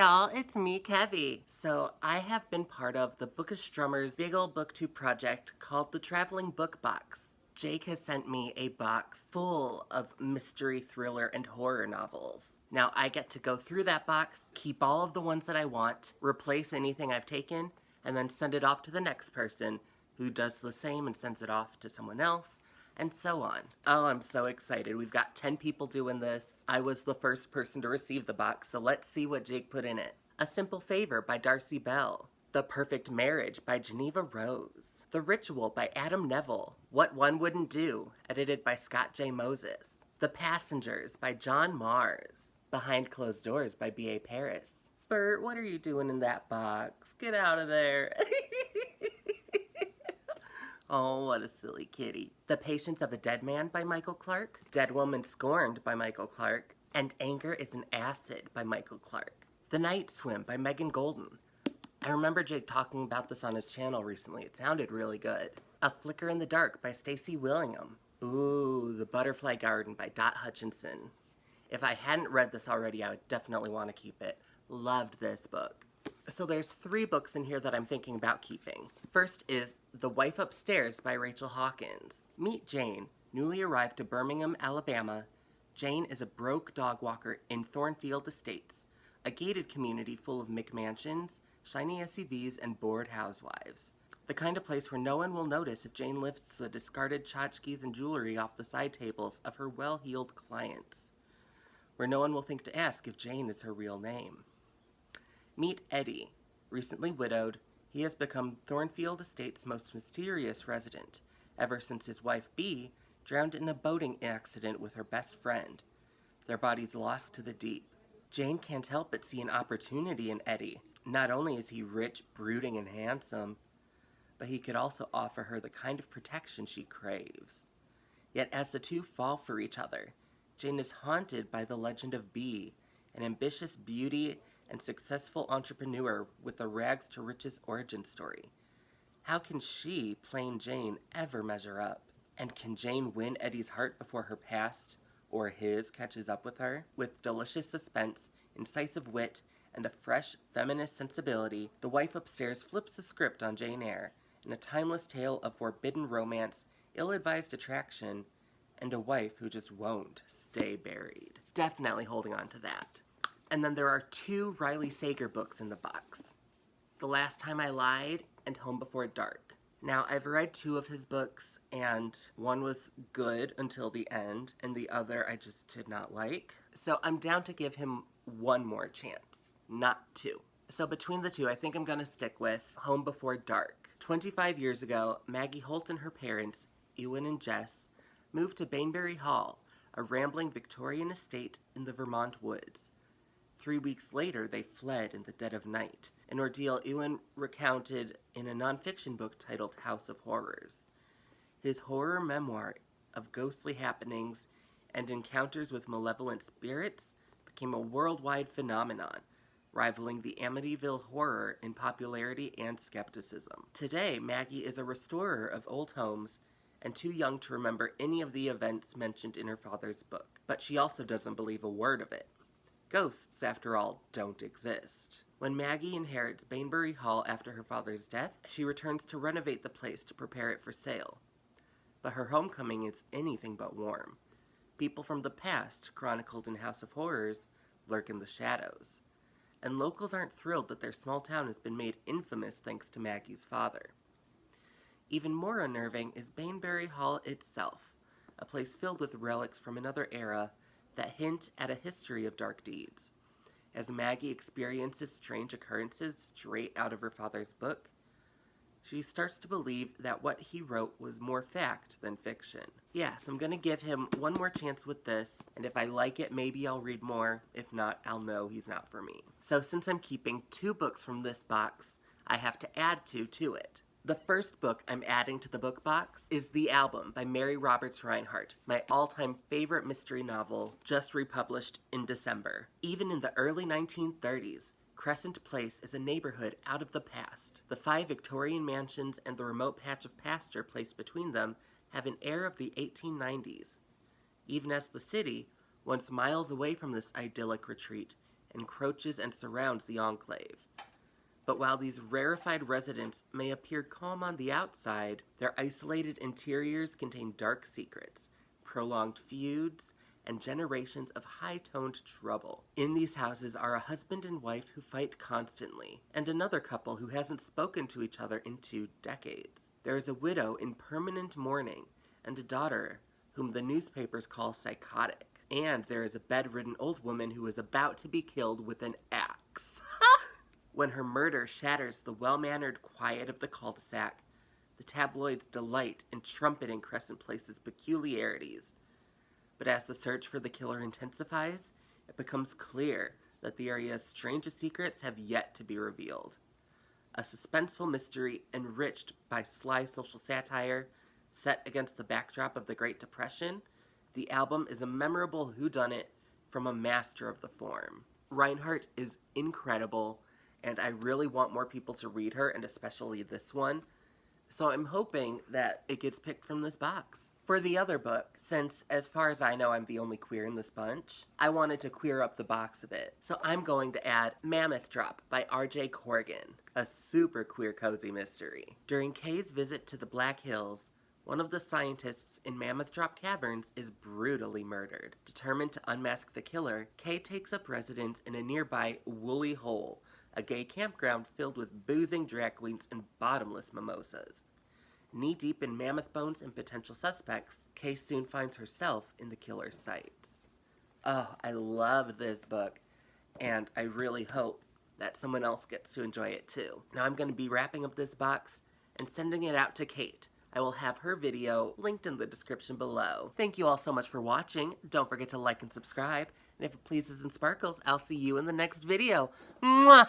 y'all, it's me, Kevvie. So I have been part of the Bookish Drummer's big ol' booktube project called the Traveling Book Box. Jake has sent me a box full of mystery, thriller, and horror novels. Now I get to go through that box, keep all of the ones that I want, replace anything I've taken, and then send it off to the next person who does the same and sends it off to someone else, and so on. Oh, I'm so excited. We've got 10 people doing this. I was the first person to receive the box, so let's see what Jake put in it. A Simple Favor by Darcey Bell. The Perfect Marriage by Janeva Rose. The Ritual by Adam Nevill. What One Wouldn't Do, edited by Scott J. Moses. The Passengers by John Mars. Behind Closed Doors by B.A. Paris. Bert, what are you doing in that box? Get out of there. Oh, what a silly kitty. The Patience of a Dead Man by Michael Clark. Dead Woman Scorned by Michael Clark. And Anger is an Acid by Michael Clark. The Night Swim by Megan Goldin. I remember Jake talking about this on his channel recently. It sounded really good. A Flicker in the Dark by Stacy Willingham. Ooh, The Butterfly Garden by Hutchison. If I hadn't read this already, I would definitely want to keep it. Loved this book. So there's 3 books in here that I'm thinking about keeping. First is The Wife Upstairs by Rachel Hawkins. Meet Jane, newly arrived to Birmingham, Alabama. Jane is a broke dog walker in Thornfield Estates, a gated community full of McMansions, shiny SUVs, and bored housewives. The kind of place where no one will notice if Jane lifts the discarded tchotchkes and jewelry off the side tables of her well-heeled clients. Where no one will think to ask if Jane is her real name. Meet Eddie. Recently widowed, he has become Thornfield Estate's most mysterious resident, ever since his wife Bee drowned in a boating accident with her best friend, their bodies lost to the deep. Jane can't help but see an opportunity in Eddie. Not only is he rich, brooding, and handsome, but he could also offer her the kind of protection she craves. Yet as the two fall for each other, Jane is haunted by the legend of Bee, an ambitious beauty and successful entrepreneur with a rags-to-riches origin story. How can she, plain Jane, ever measure up? And can Jane win Eddie's heart before her past, or his, catches up with her? With delicious suspense, incisive wit, and a fresh, feminist sensibility, The Wife Upstairs flips the script on Jane Eyre in a timeless tale of forbidden romance, ill-advised attraction, and a wife who just won't stay buried. Definitely holding on to that. And then there are 2 Riley Sager books in the box. The Last Time I Lied and Home Before Dark. Now, I've read 2 of his books, and one was good until the end, and the other I just did not like. So I'm down to give him 1 more chance, not 2. So between the 2, I think I'm going to stick with Home Before Dark. 25 years ago, Maggie Holt and her parents, Ewan and Jess, moved to Bainbury Hall, a rambling Victorian estate in the Vermont woods. 3 weeks later, they fled in the dead of night, an ordeal Ewan recounted in a nonfiction book titled House of Horrors. His horror memoir of ghostly happenings and encounters with malevolent spirits became a worldwide phenomenon, rivaling the Amityville Horror in popularity and skepticism. Today, Maggie is a restorer of old homes and too young to remember any of the events mentioned in her father's book, but she also doesn't believe a word of it. Ghosts, after all, don't exist. When Maggie inherits Bainbury Hall after her father's death, she returns to renovate the place to prepare it for sale. But her homecoming is anything but warm. People from the past, chronicled in House of Horrors, lurk in the shadows. And locals aren't thrilled that their small town has been made infamous thanks to Maggie's father. Even more unnerving is Bainbury Hall itself, a place filled with relics from another era that hint at a history of dark deeds. As Maggie experiences strange occurrences straight out of her father's book, she starts to believe that what he wrote was more fact than fiction. Yeah, so I'm gonna give him 1 more chance with this, and if I like it, maybe I'll read more. If not, I'll know he's not for me. So since I'm keeping 2 books from this box, I have to add 2 to it. The first book I'm adding to the book box is The Album by Mary Roberts Rinehart, my all-time favorite mystery novel, just republished in December. Even in the early 1930s, Crescent Place is a neighborhood out of the past. The 5 Victorian mansions and the remote patch of pasture placed between them have an air of the 1890s. Even as the city, once miles away from this idyllic retreat, encroaches and surrounds the enclave. But while these rarefied residents may appear calm on the outside, their isolated interiors contain dark secrets, prolonged feuds, and generations of high-toned trouble. In these houses are a husband and wife who fight constantly, and another couple who hasn't spoken to each other in 2 decades. There is a widow in permanent mourning, and a daughter whom the newspapers call psychotic. And there is a bedridden old woman who is about to be killed with an axe. When her murder shatters the well-mannered quiet of the cul-de-sac, the tabloids delight in trumpeting Crescent Place's peculiarities. But as the search for the killer intensifies, it becomes clear that the area's strangest secrets have yet to be revealed. A suspenseful mystery enriched by sly social satire, set against the backdrop of the Great Depression, the album is a memorable whodunit from a master of the form. Rinehart is incredible, and I really want more people to read her, and especially this one. So I'm hoping that it gets picked from this box. For the other book, since as far as I know I'm the only queer in this bunch, I wanted to queer up the box a bit. So I'm going to add Mammoth Drop by R.J. Corgan, a super queer cozy mystery. During Kay's visit to the Black Hills, one of the scientists in Mammoth Drop Caverns is brutally murdered. Determined to unmask the killer, Kay takes up residence in a nearby Woolly Hole, a gay campground filled with boozing drag queens and bottomless mimosas. Knee-deep in mammoth bones and potential suspects, Kay soon finds herself in the killer's sights. Oh, I love this book, and I really hope that someone else gets to enjoy it too. Now I'm going to be wrapping up this box and sending it out to Kate. I will have her video linked in the description below. Thank you all so much for watching. Don't forget to like and subscribe. And if it pleases and sparkles, I'll see you in the next video. Mwah!